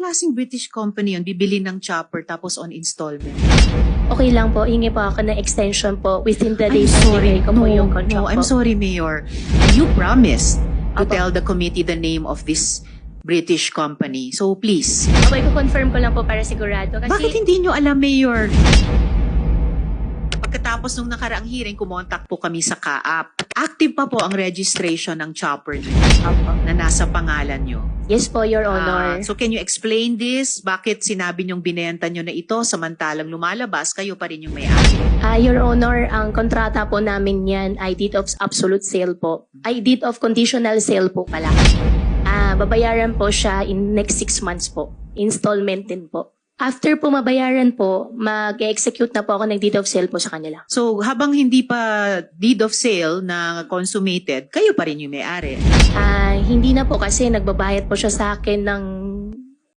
klaseng British company yun? Bibili ng chopper tapos on installment. Okay lang po, hingi po ako ng extension po within the I'm days sorry. ko po yung contract No, po. I'm sorry, Mayor. You promised to Apo. tell the committee the name of this British company. So please. Okay, confirm ko lang po para sigurado. Kasi, Bakit hindi nyo alam, Mayor? Pagkatapos nung nakaraang hearing, kumontak po kami sa CAAP. Active pa po ang registration ng chopper nyo Apo. na nasa pangalan nyo. Yes po, Your Honor. So can you explain this? Bakit sinabi nyong binenta nyo na ito samantalang lumalabas, kayo pa rin yung may-ari? Your Honor, ang kontrata po namin yan ay deed of absolute sale po. Ay deed of conditional sale po pala. Babayaran po siya in next 6 months po. Installment din po. After po mabayaran po, mag-execute na po ako ng deed of sale po sa kanila. So habang hindi pa deed of sale na consummated, kayo pa rin yung may-ari. Hindi na po kasi nagbabayad po siya sa akin ng